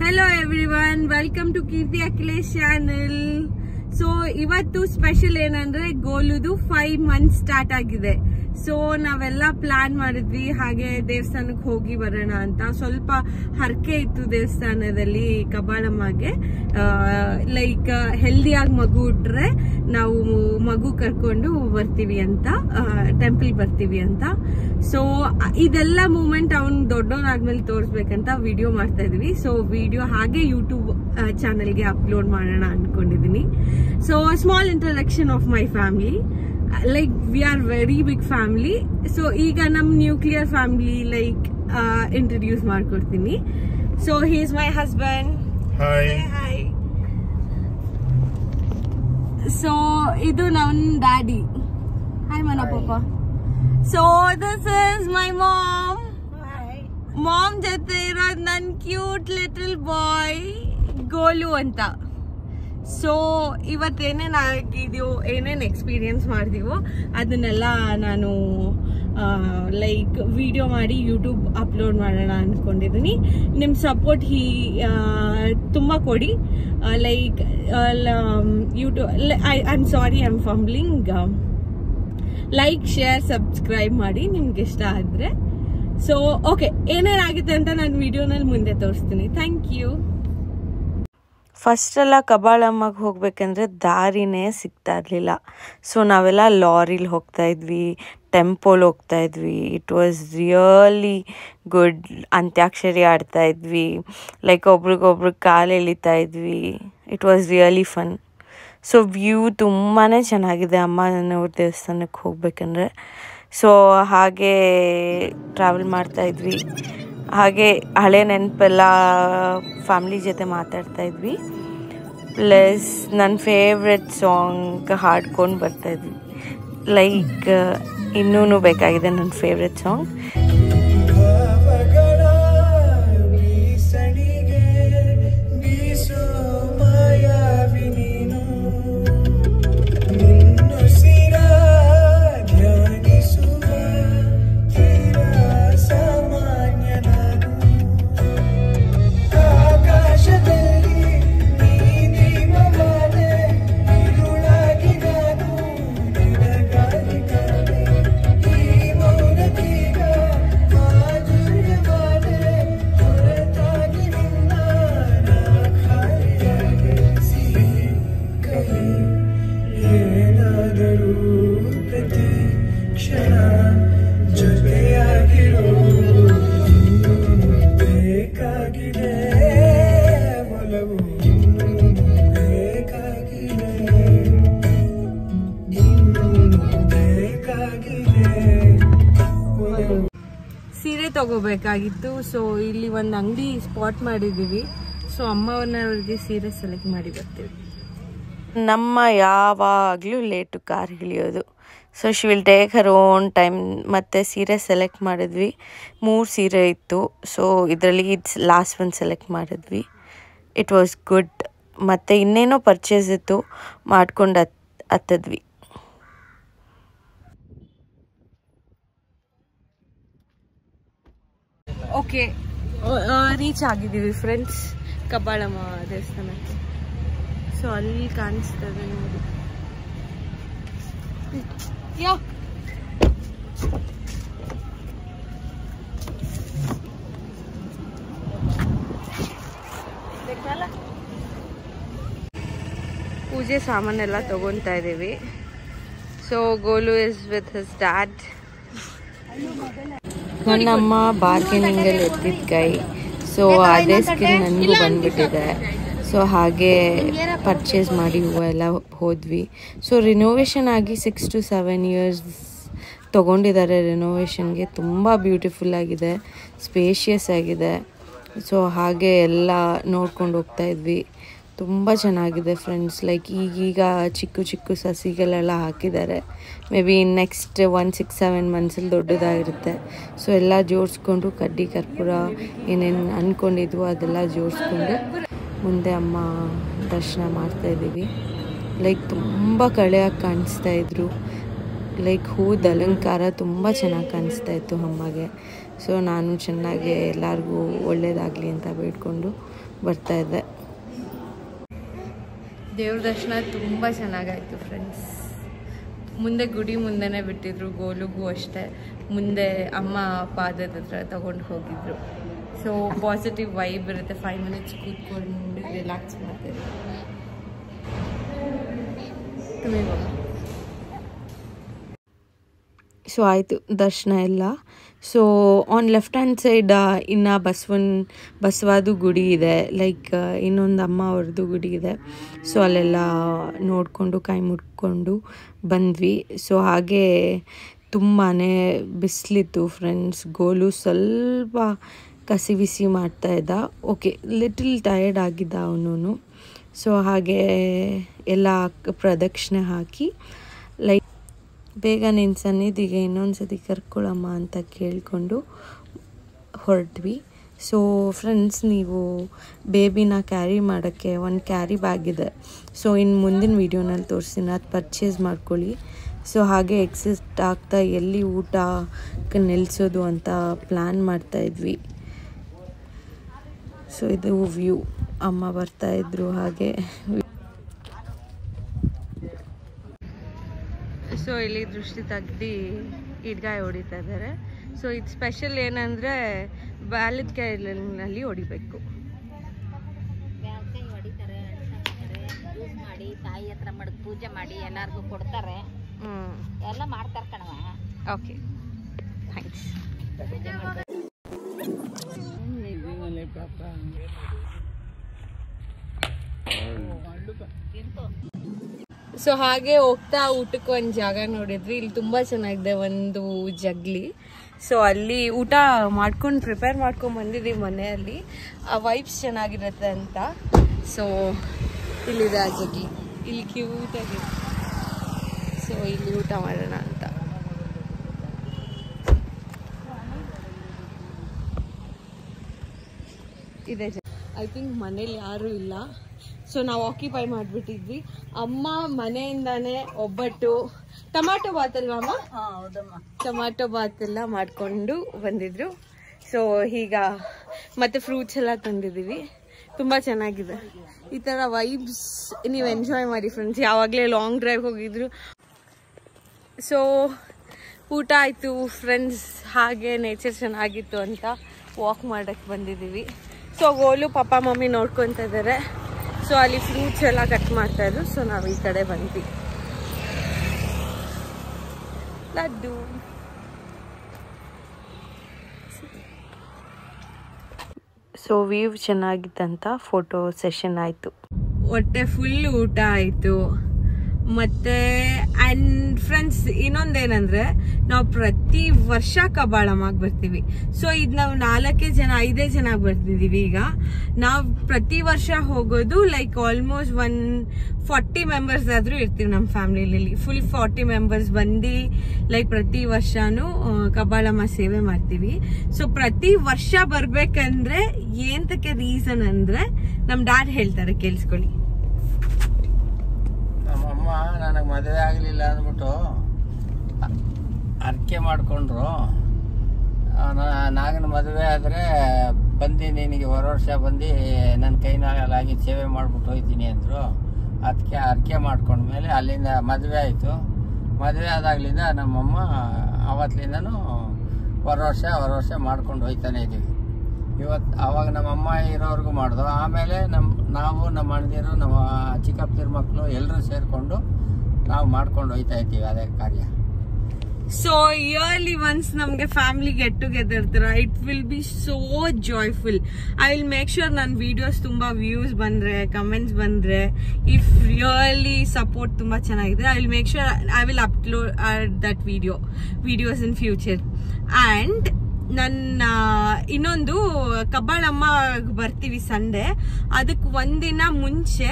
Hello everyone, welcome to Kirti Akhilesh channel. So ಇವತ್ತು special ಏನಂದ್ರೆ ಗೋಲುದು 5 months start ಆಗಿದೆ. So ನಾವೆಲ್ಲ ಪ್ಲಾನ್ ಮಾಡಿದ್ವಿ ಹಾಗೆ ದೇವಸ್ಥಾನಕ್ಕೆ ಹೋಗಿ ಬರೋಣ ಅಂತ. ಸ್ವಲ್ಪ ಹರಕೆ ಇತ್ತು ದೇವಸ್ಥಾನದಲ್ಲಿ ಕಬ್ಬಾಳಮ್ಮಗೆ, ಲೈಕ್ ಹೆಲ್ದಿಯಾಗಿ ಮಗು ಹುಟ್ರೆ ನಾವು ಮಗು ಕರ್ಕೊಂಡು ಬರ್ತೀವಿ ಅಂತ, ಟೆಂಪಲ್ ಬರ್ತೀವಿ ಅಂತ. ಸೊ ಇದೆಲ್ಲ ಮೂಮೆಂಟ್ ಅವ್ನು ದೊಡ್ಡವನಾದ್ಮೇಲೆ ತೋರಿಸ್ಬೇಕಂತ ವಿಡಿಯೋ ಮಾಡ್ತಾ ಇದೀವಿ. ಸೊ ವಿಡಿಯೋ ಹಾಗೆ ಯೂಟ್ಯೂಬ್ ಚಾನೆಲ್ಗೆ ಅಪ್ಲೋಡ್ ಮಾಡೋಣ ಅನ್ಕೊಂಡಿದೀನಿ. So small introduction of my family. Like we are very big family. So ಈಗ ನಮ್ ನ್ಯೂಕ್ಲಿಯರ್ ಫ್ಯಾಮಿಲಿ ಲೈಕ್ ಇಂಟ್ರೊಡ್ಯೂಸ್ ಮಾಡ್ಕೊಡ್ತೀನಿ. So he is my husband. Hi. Hi. So ಇದು ನಮ್ ಡ್ಯಾಡಿ. Hi ಮನ ಪಾಪ. So this is my mom. Hi. Mom ಜೊತೆ ಇರೋದು ನನ್ ಕ್ಯೂಟ್ ಲಿಟಲ್ ಬಾಯ್ ಗೋಲು ಅಂತ. ಸೊ ಇವತ್ತೇನೇನು ಆಗಿದೆಯೋ ಏನೇನು ಎಕ್ಸ್ಪೀರಿಯನ್ಸ್ ಮಾಡಿದೀವೋ ಅದನ್ನೆಲ್ಲ ನಾನು ಲೈಕ್ ವಿಡಿಯೋ ಮಾಡಿ ಯೂಟ್ಯೂಬ್ ಅಪ್ಲೋಡ್ ಮಾಡೋಣ ಅಂದ್ಕೊಂಡಿದ್ದೀನಿ. ನಿಮ್ಮ ಸಪೋರ್ಟ್ ತುಂಬ ಕೊಡಿ. Like YouTube I am sorry I am fumbling. Like share subscribe ಮಾಡಿ ನಿಮ್ಗೆ ಇಷ್ಟ ಆದರೆ. ಸೊ ಓಕೆ, ಏನೇನಾಗಿದೆ ಅಂತ ನಾನು ವಿಡಿಯೋನಲ್ಲಿ ಮುಂದೆ ತೋರಿಸ್ತೀನಿ. Thank you. ಫಸ್ಟೆಲ್ಲ ಕಬ್ಬಾಳಮ್ಮಗೆ ಹೋಗ್ಬೇಕಂದ್ರೆ ದಾರಿನೇ ಸಿಗ್ತಾ ಇರಲಿಲ್ಲ. ಸೊ ನಾವೆಲ್ಲ ಲಾರಿಲಿ ಹೋಗ್ತಾಯಿದ್ವಿ, ಟೆಂಪೋಲ್ ಹೋಗ್ತಾಯಿದ್ವಿ. It was really good. Antakshari ಆಡ್ತಾಯಿದ್ವಿ, ಲೈಕ್ ಒಬ್ರಿಗೊಬ್ರು ಕಾಲು ಎಳಿತಾ ಇದ್ವಿ. It was really fun. So view ತುಂಬಾ ಚೆನ್ನಾಗಿದೆ ಅಮ್ಮನವ್ರ ದೇವಸ್ಥಾನಕ್ಕೆ ಹೋಗ್ಬೇಕಂದ್ರೆ. ಸೊ ಹಾಗೆ ಟ್ರಾವೆಲ್ ಮಾಡ್ತಾಯಿದ್ವಿ, ಹಾಗೆ ಹಳೆ ನೆನಪೆಲ್ಲ ಫ್ಯಾಮ್ಲಿ ಜೊತೆ ಮಾತಾಡ್ತಾಯಿದ್ವಿ. ಪ್ಲಸ್ ನನ್ನ ಫೇವ್ರೆಟ್ ಸಾಂಗ್ ಹಾಡ್ಕೊಂಡು ಬರ್ತಾಯಿದ್ವಿ. ಲೈಕ್ ಇನ್ನೂ ಬೇಕಾಗಿದೆ ನನ್ನ ಫೇವ್ರೆಟ್ ಸಾಂಗ್. ಸೀರೆ ತಗೋಬೇಕಾಗಿತ್ತು. ಸೊ ಇಲ್ಲಿ ಒಂದು ಅಂಗಡಿ ಸ್ಪಾಟ್ ಮಾಡಿದ್ದೀವಿ. ಸೊ ಅಮ್ಮವ್ರಿಗೆ ಸೀರೆ ಸೆಲೆಕ್ಟ್ ಮಾಡಿ ಬರ್ತೀವಿ. ನಮ್ಮ ಯಾವಾಗಲೂ ಲೇಟು ಕಾರ್ ಇಳಿಯೋದು. So she will take her own time. ಮತ್ತು ಸೀರೆ ಸೆಲೆಕ್ಟ್ ಮಾಡಿದ್ವಿ, 3 ಸೀರೆ ಇತ್ತು. ಸೊ ಇದರಲ್ಲಿ ಲಾಸ್ಟ್ ಒಂದು ಸೆಲೆಕ್ಟ್ ಮಾಡಿದ್ವಿ. It was good. ಮತ್ತು ಇನ್ನೇನೋ ಪರ್ಚೇಸ್ ಇತ್ತು, ಮಾಡ್ಕೊಂಡು ಹತ್ತಿದ್ವಿ. ಓಕೆ, ರೀಚ್ ಆಗಿದ್ದೀವಿ ಫ್ರೆಂಡ್ಸ್ ಕಬ್ಬಾಳಮ್ಮ ದೇವಸ್ಥಾನಕ್ಕೆ. ಸೊ ಅಲ್ಲಿ ಕಾಣಿಸ್ತದೆ ನೋಡಿ. ಪೂಜೆ ಸಾಮಾನೆಲ್ಲ ತಗೊತಾ ಇದ್ದೀವಿ. So goal is with his dad. ನನ್ನಮ್ಮ ಬಾರ್ಗೇನಿಂಗಲ್ಲಿ ಎತ್ತಿದ ಕೈ. ಸೊ ಅದೇ ಸ್ಕಿನ್ ನನಗೂ ಬಂದ್ಬಿಟ್ಟಿದೆ. ಸೊ ಹಾಗೆ ಪರ್ಚೇಸ್ ಮಾಡಿ ಹೂವೆಲ್ಲ ಹೋದ್ವಿ. ಸೊ ರಿನೋವೇಷನ್ ಆಗಿ 6 to 7 years ತೊಗೊಂಡಿದ್ದಾರೆ ರಿನೋವೇಷನ್ಗೆ. ತುಂಬ ಬ್ಯೂಟಿಫುಲ್ ಆಗಿದೆ, ಸ್ಪೇಷಿಯಸ್ ಆಗಿದೆ. ಸೊ ಹಾಗೆ ಎಲ್ಲ ನೋಡ್ಕೊಂಡು ಹೋಗ್ತಾಯಿದ್ವಿ. ತುಂಬ ಚೆನ್ನಾಗಿದೆ ಫ್ರೆಂಡ್ಸ್. ಲೈಕ್ ಈಗೀಗ ಚಿಕ್ಕ ಚಿಕ್ಕ ಸಸಿಗಳೆಲ್ಲ ಹಾಕಿದ್ದಾರೆ. May be next 1-6-7 ಮಂತ್ಸಲ್ಲಿ ದೊಡ್ಡದಾಗಿರುತ್ತೆ. ಸೊ ಎಲ್ಲ ಜೋಡಿಸ್ಕೊಂಡು ಕಡ್ಡಿ ಕರ್ಪೂರ ಏನೇನು ಅಂದ್ಕೊಂಡಿದ್ವು ಅದೆಲ್ಲ ಜೋಡಿಸ್ಕೊಂಡು ಮುಂದೆ ಅಮ್ಮ ದರ್ಶನ ಮಾಡ್ತಾಯಿದ್ದೀವಿ. ಲೈಕ್ ತುಂಬ ಕಳೆಯಾಗಿ ಕಾಣಿಸ್ತಾಯಿದ್ರು. ಲೈಕ್ ಹೂದ ಅಲಂಕಾರ ತುಂಬ ಚೆನ್ನಾಗಿ ಕಾಣಿಸ್ತಾ ಇತ್ತು ಅಮ್ಮಗೆ. ಸೊ ನಾನು ಚೆನ್ನಾಗಿ ಎಲ್ಲರಿಗೂ ಒಳ್ಳೇದಾಗಲಿ ಅಂತ ಬೇಡ್ಕೊಂಡು ಬರ್ತಾಯಿದ್ದೆ. ದೇವ್ರ ದರ್ಶನ ತುಂಬ ಚೆನ್ನಾಗಾಯಿತು ಫ್ರೆಂಡ್ಸ್. ಮುಂದೆ ಗುಡಿ ಮುಂದೆನೇ ಬಿಟ್ಟಿದ್ರು, ಗೋಲುಗೂ ಅಷ್ಟೇ ಮುಂದೆ ಅಮ್ಮ ಪಾದದ ಹತ್ರ ತಗೊಂಡು ಹೋಗಿದ್ರು. ಸೊ ಪಾಸಿಟಿವ್ ವೈಬ್ ಇರುತ್ತೆ. 5 ಮಿನಿಟ್ಸ್ ಕೂತ್ಕೊಂಡು ರಿಲ್ಯಾಕ್ಸ್ ಮಾಡ್ತೀವಿ. ಸೊ ಆಯಿತು ದರ್ಶನ ಎಲ್ಲ. So on left hand side ಇನ್ನು ಬಸವಾದು ಗುಡಿ ಇದೆ, ಲೈಕ್ ಇನ್ನೊಂದು ಅಮ್ಮ ಅವ್ರದ್ದು ಗುಡಿ ಇದೆ. ಸೊ ಅಲ್ಲೆಲ್ಲ ನೋಡಿಕೊಂಡು ಕೈ ಮುಟ್ಕೊಂಡು ಬಂದ್ವಿ. ಸೊ ಹಾಗೆ ತುಂಬಾ ಬಿಸಿಲಿತ್ತು ಫ್ರೆಂಡ್ಸ್. ಗೋಲು ಸ್ವಲ್ಪ ಕಸಿ ಬಿಸಿ ಮಾಡ್ತಾಯಿದ್ದ. ಓಕೆ, ಲಿಟಲ್ ಟಯರ್ಡ್ ಆಗಿದ್ದ ಅವನು. ಸೊ ಹಾಗೆ ಎಲ್ಲ ಪ್ರದಕ್ಷಿಣೆ ಹಾಕಿ ಲೈಕ್ ಬೇಗ ನಿನ್ನ ಸನ್ನಿಧಿಗೆ ಇನ್ನೊಂದು ಸತಿ ಕರ್ಕೊಳ್ಳಮ್ಮ ಅಂತ ಕೇಳಿಕೊಂಡು ಹೊರಟ್ವಿ. ಸೊ ಫ್ರೆಂಡ್ಸ್, ನೀವು ಬೇಬಿನ ಕ್ಯಾರಿ ಮಾಡೋಕ್ಕೆ ಒಂದು ಕ್ಯಾರಿ ಬ್ಯಾಗ್ ಇದೆ. ಸೊ ಇನ್ನು ಮುಂದಿನ ವೀಡಿಯೋನಲ್ಲಿ ತೋರಿಸ್ತೀನಿ, ಅದು ಪರ್ಚೇಸ್ ಮಾಡ್ಕೊಳ್ಳಿ. ಸೊ ಹಾಗೆ ಎಕ್ಸಿಸ್ಟ್ ಆಗ್ತಾ ಎಲ್ಲಿ ಊಟಕ್ಕೆ ನಿಲ್ಲಿಸೋದು ಅಂತ ಪ್ಲ್ಯಾನ್ ಮಾಡ್ತಾಯಿದ್ವಿ. ಸೊ ಇದು ವ್ಯೂ, ಅಮ್ಮ ಬರ್ತಾಯಿದ್ರು ಹಾಗೆ. ಸೊ ಇಲ್ಲಿ ದೃಷ್ಟಿ ತೆಗ್ದು ಈಡ್ಗಾಯಿ ಹೊಡಿತಾ ಇದ್ದಾರೆ. ಸೊ ಇದು ಸ್ಪೆಷಲ್ ಏನಂದರೆ ಬಾಲದ ಕೈಯಲ್ಲಿ ಹೊಡಿಬೇಕು. ಹೊಡಿತಾರೆ, ಯೂಸ್ ಮಾಡಿ ತಾಯಿ ಹತ್ರ ಮಡಗ್ ಪೂಜೆ ಮಾಡಿ ಎಲ್ಲರಿಗೂ ಕೊಡ್ತಾರೆ. ಎಲ್ಲ ಮಾಡ್ತಾರೆ ಕಣವ. Okay, thanks. ಸೊ ಹಾಗೆ ಹೋಗ್ತಾ ಊಟಕ್ಕೆ ಒಂದು ಜಾಗ ನೋಡಿದ್ವಿ. ಇಲ್ಲಿ ತುಂಬ ಚೆನ್ನಾಗಿದೆ, ಒಂದು ಜಗ್ಲಿ. ಸೊ ಅಲ್ಲಿ ಊಟ ಮಾಡ್ಕೊಂಡು ಪ್ರಿಪೇರ್ ಮಾಡ್ಕೊಂಡು ಬಂದಿದ್ದೀವಿ ಮನೆಯಲ್ಲಿ. ಆ ವೈಬ್ಸ್ ಚೆನ್ನಾಗಿರುತ್ತೆ ಅಂತ. ಸೊ ಇಲ್ಲಿದೆ ಆ ಜಗ್ಲಿ, ಇಲ್ಲಿ ಕ್ಯೂಟಾಗಿದೆ. ಸೊ ಇಲ್ಲಿ ಊಟ ಮಾಡೋಣ ಅಂತ. ಇದೆ ಐ ಥಿಂಕ್ ಮನೇಲಿ ಯಾರೂ ಇಲ್ಲ. ಸೊ ನಾವು ಆಕ್ಯುಪೈ ಮಾಡಿಬಿಟ್ಟಿದ್ವಿ. ಅಮ್ಮ ಮನೆಯಿಂದಾನೆ ಒಬ್ಬಟ್ಟು, ಟೊಮಾಟೊ ಬಾತ್ ಅಲ್ವಾ ಅಮ್ಮ? ಟೊಮಾಟೊ ಬಾತ್ ಎಲ್ಲ ಮಾಡಿಕೊಂಡು ಬಂದಿದ್ರು. ಸೊ ಈಗ ಮತ್ತೆ ಫ್ರೂಟ್ಸ್ ಎಲ್ಲ ತಂದಿದ್ದೀವಿ. ತುಂಬ ಚೆನ್ನಾಗಿದೆ. ಈ ಥರ ವೈಬ್ಸ್ ನೀವು ಎಂಜಾಯ್ ಮಾಡಿ ಫ್ರೆಂಡ್ಸ್. ಯಾವಾಗಲೇ ಲಾಂಗ್ ಡ್ರೈವ್ ಹೋಗಿದ್ರು. ಸೊ ಊಟ ಆಯಿತು ಫ್ರೆಂಡ್ಸ್. ಹಾಗೆ ನೇಚರ್ ಚೆನ್ನಾಗಿತ್ತು ಅಂತ ವಾಕ್ ಮಾಡೋಕ್ಕೆ ಬಂದಿದ್ದೀವಿ. ಸೊ ಗೋಲು ಪಾಪ ಮಮ್ಮಿ ನೋಡ್ಕೊತಾ ಇದ್ದಾರೆ. ಸೊ ಅಲ್ಲಿ ಫ್ರೂಟ್ಸ್ ಎಲ್ಲ ಕಟ್ ಮಾಡ್ತಾಯಿದ್ರು. ಸೊ ನಾವು ಈ ಕಡೆ ಬಂದ್ವಿ. ಲಡ್ಡು. ಸೊ ವ್ಯೂ ಚೆನ್ನಾಗಿತ್ತಂತ ಫೋಟೋ ಸೆಷನ್ ಆಯಿತು. ಹೊಟ್ಟೆ ಫುಲ್ ಊಟ ಆಯಿತು. ಮತ್ತೆ ಆ್ಯಂಡ್ ಫ್ರೆಂಡ್ಸ್, ಇನ್ನೊಂದೇನಂದ್ರೆ ನಾವು ಪ್ರತಿ ವರ್ಷ ಕಬ್ಬಾಳಮ್ಮಗೆ ಬರ್ತೀವಿ. ಸೊ ಇದು ನಾವು 5 ಜನ ಬರ್ತಿದ್ದೀವಿ. ಈಗ ನಾವು ಪ್ರತಿ ವರ್ಷ ಹೋಗೋದು ಲೈಕ್ ಆಲ್ಮೋಸ್ಟ್ 140 ಮೆಂಬರ್ಸ್ ಆದರೂ ಇರ್ತೀವಿ ನಮ್ಮ ಫ್ಯಾಮಿಲಿಯಲ್ಲಿ. ಫುಲ್ 40 ಮೆಂಬರ್ಸ್ ಬಂದು ಲೈಕ್ ಪ್ರತಿ ವರ್ಷನೂ ಕಬ್ಬಾಳಮ್ಮ ಸೇವೆ ಮಾಡ್ತೀವಿ. ಸೊ ಪ್ರತಿ ವರ್ಷ ಬರ್ಬೇಕಂದ್ರೆ ಏಂತಕ್ಕೆ ರೀಸನ್ ಅಂದ್ರೆ ನಮ್ಮ ಡ್ಯಾಡ್ ಹೇಳ್ತಾರೆ, ಕೇಳಿಸ್ಕೊಳ್ಳಿ. ನಮ್ಮಮ್ಮ ನನಗೆ ಮದುವೆ ಆಗಲಿಲ್ಲ ಅಂದ್ಬಿಟ್ಟು ಅರ್ಕೆ ಮಾಡಿಕೊಂಡ್ರು. ನಾಗನ ಮದುವೆ ಆದರೆ ಬಂದು ನಿನಗೆ ವರ್ಷ ಬಂದು ನನ್ನ ಕೈನಾಗಲಾಗಿ ಸೇವೆ ಮಾಡಿಬಿಟ್ಟು ಹೋಗ್ತೀನಿ ಅಂದರು. ಅದಕ್ಕೆ ಅರ್ಕೆ ಮಾಡ್ಕೊಂಡ್ಮೇಲೆ ಅಲ್ಲಿಂದ ಮದುವೆ ಆಯಿತು. ಮದುವೆ ಆದಾಗಲಿಂದ ನಮ್ಮಮ್ಮ ಅವತ್ತಿಂದನೂ ವರ್ಷ ಮಾಡ್ಕೊಂಡು ಹೋಗ್ತಾನೆ ಇದ್ದೀವಿ. ಅವಾಗ ನಮ್ಮಮ್ಮ ಇರೋರ್ಗೂ ಮಾಡಿದ್ವು. ಆಮೇಲೆ ನಾವು ನಮ್ಮ ಅಣ್ಣದಿರು, ನಮ್ಮ ಚಿಕ್ಕಪ್ಪದಿರ ಮಕ್ಕಳು ಎಲ್ಲರೂ ಸೇರಿಕೊಂಡು ನಾವು ಮಾಡ್ಕೊಂಡು ಹೋಗ್ತಾ ಇದ್ದೀವಿ ಅದೇ ಕಾರ್ಯ. ಸೊ ಇಯರ್ಲಿ ಒನ್ಸ್ ನಮಗೆ ಫ್ಯಾಮಿಲಿ ಗೆಟ್ ಟುಗೆದರ್ ತರ it will be so joyful. I will make sure ನನ್ನ ವಿಡಿಯೋಸ್ ತುಂಬಾ ವ್ಯೂಸ್ ಬಂದ್ರೆ, ಕಮೆಂಟ್ಸ್ ಬಂದ್ರೆ, ಇಫ್ ರಿಯಲಿ ಸಪೋರ್ಟ್ ತುಂಬಾ ಚೆನ್ನಾಗಿದೆ, I will make sure I will upload that videos in future. And ನನ್ನ ಇನ್ನೊಂದು ಕಬ್ಬಾಳಮ್ಮ ಬರ್ತೀವಿ ಸಂಡೇ. ಅದಕ್ಕೆ ಒಂದಿನ ಮುಂಚೆ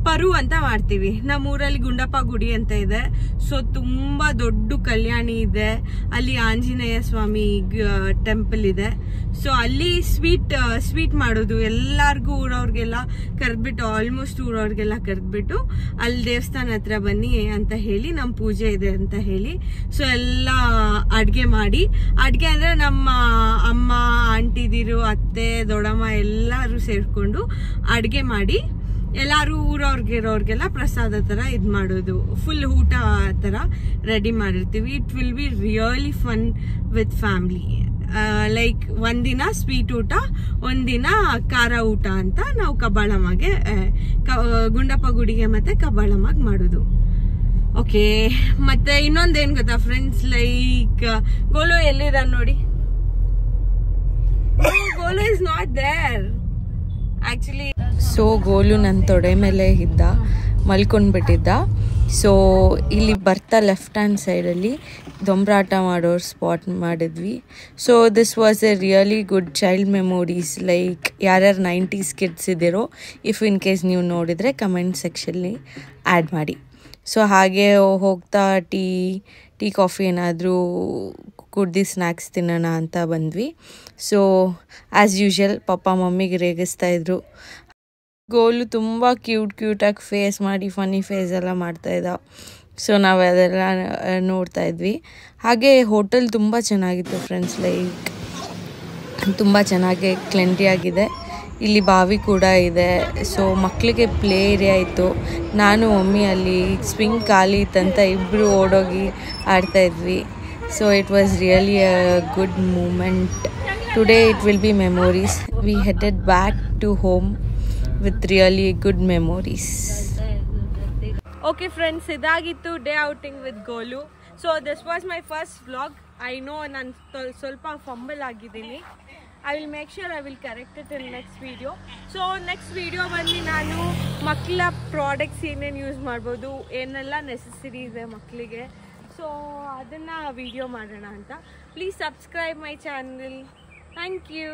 ಪರು ಅಂತ ಮಾಡ್ತೀವಿ. ನಮ್ಮೂರಲ್ಲಿ ಗುಂಡಪ್ಪ ಗುಡಿ ಅಂತ ಇದೆ. ಸೊ ತುಂಬಾ ದೊಡ್ಡ ಕಲ್ಯಾಣಿ ಇದೆ ಅಲ್ಲಿ. ಆಂಜನೇಯ ಸ್ವಾಮಿ ಟೆಂಪಲ್ ಇದೆ. ಸೊ ಅಲ್ಲಿ ಸ್ವೀಟ್ ಮಾಡೋದು ಎಲ್ಲಾರ್ಗೂ ಊರವ್ರಿಗೆಲ್ಲ ಕರೆದ್ಬಿಟ್ಟು, ಆಲ್ಮೋಸ್ಟ್ ಊರವ್ರಿಗೆಲ್ಲ ಕರೆದ್ಬಿಟ್ಟು ಅಲ್ಲಿ ದೇವಸ್ಥಾನ ಹತ್ರ ಬನ್ನಿ ಅಂತ ಹೇಳಿ, ನಮ್ ಪೂಜೆ ಇದೆ ಅಂತ ಹೇಳಿ, ಸೊ ಎಲ್ಲ ಅಡ್ಗೆ ಅಂದ್ರೆ ನಮ್ಮ ಅಮ್ಮ, ಆಂಟಿದಿರು, ಅತ್ತೆ, ದೊಡ್ಡಮ್ಮ ಎಲ್ಲಾರು ಸೇರ್ಕೊಂಡು ಅಡ್ಗೆ ಮಾಡಿ ಎಲ್ಲಾರು ಊರವ್ರಿಗೆಲ್ಲ ಪ್ರಸಾದ ತರ ಇದ್ ಮಾಡೋದು, ಫುಲ್ ಊಟ ತರ ರೆಡಿ ಮಾಡಿರ್ತೀವಿ. It will be really fun with family. Like ಒಂದಿನ ಸ್ವೀಟ್ ಊಟ, ಒಂದಿನ ಖಾರ ಊಟ ಅಂತ ನಾವು ಕಬ್ಬಾಳಮ್ಮಗೆ, ಗುಂಡಪ್ಪ ಗುಡಿಗೆ ಮತ್ತೆ ಕಬ್ಬಾಳಮ್ಮಗೆ ಮಾಡೋದು. ಓಕೆ, ಮತ್ತೆ ಇನ್ನೊಂದೇನ್ ಗೊತ್ತಾ ಫ್ರೆಂಡ್ಸ್, ಲೈಕ್ ಗೋಲು ಎಲ್ಲಿದ ನೋಡಿ. Golu is not there actually. So Golu ನನ್ನ ತೊಡೆ ಮೇಲೆ ಇದ್ದ, ಮಲ್ಕೊಂಡ್ಬಿಟ್ಟಿದ್ದ. ಸೊ ಇಲ್ಲಿ ಬರ್ತಾ ಲೆಫ್ಟ್ ಹ್ಯಾಂಡ್ ಸೈಡಲ್ಲಿ ದೊಂಬರಾಟ ಮಾಡೋರು ಸ್ಪಾಟ್ ಮಾಡಿದ್ವಿ. So this was a really good child memories. Like ಯಾರ್ಯಾರು 90s ಕಿಡ್ಸ್ ಇದ್ದೀರೋ, ಇಫ್ ಇನ್ ಕೇಸ್ ನೀವು ನೋಡಿದರೆ ಕಮೆಂಟ್ ಸೆಕ್ಷನ್ಲಿ ಆ್ಯಡ್ ಮಾಡಿ. ಸೊ ಹಾಗೆ ಹೋಗ್ತಾ ಟೀ ಕಾಫಿ ಏನಾದರೂ ಕುಡ್ದು ಸ್ನ್ಯಾಕ್ಸ್ ತಿನ್ನೋಣ ಅಂತ ಬಂದ್ವಿ. ಸೊ ಆ್ಯಸ್ ಯೂಶುವಲ್ ಪಪ್ಪ ಮಮ್ಮಿಗೆ ರೇಗಿಸ್ತಾಯಿದ್ರು. ಗೋಲು ತುಂಬ ಕ್ಯೂಟಾಗಿ ಫೇಸ್ ಮಾಡಿ ಫನ್ನಿ ಫೇಸ್ ಎಲ್ಲ ಮಾಡ್ತಾಯಿದ್ದ. ಸೊ ನಾವು ಅದೆಲ್ಲ ನೋಡ್ತಾ ಇದ್ವಿ. ಹಾಗೆ ಹೋಟೆಲ್ ತುಂಬ ಚೆನ್ನಾಗಿತ್ತು ಫ್ರೆಂಡ್ಸ್, ಲೈಕ್ ತುಂಬ ಚೆನ್ನಾಗಿ ಕ್ಲೆಂಟಿಯಾಗಿದೆ. ಇಲ್ಲಿ ಬಾವಿ ಕೂಡ ಇದೆ. ಸೊ ಮಕ್ಕಳಿಗೆ ಪ್ಲೇ ಏರಿಯಾ ಇತ್ತು. ನಾನು ಮಮ್ಮಿ ಅಲ್ಲಿ ಸ್ವಿಂಗ್ ಖಾಲಿ ಇತ್ತಂತ ಇಬ್ಬರು ಓಡೋಗಿ ಆಡ್ತಾಯಿದ್ವಿ. So it was really a good moment. Today it will be memories. We headed back to home with really good memories. Okay friends, idagitu day outing with Golu. So this was my first vlog. I know nan solpa fumble agidini. I will make sure I will correct it in next video. So next video bandi nanu makkala products ಏನೇನು use ಮಾಡ್ಬೋದು, ಏನೆಲ್ಲ necessary ಇದೆ ಮಕ್ಕಳಿಗೆ, so ಅದನ್ನು video ಮಾಡೋಣ ಅಂತ. Please subscribe my channel. Thank you.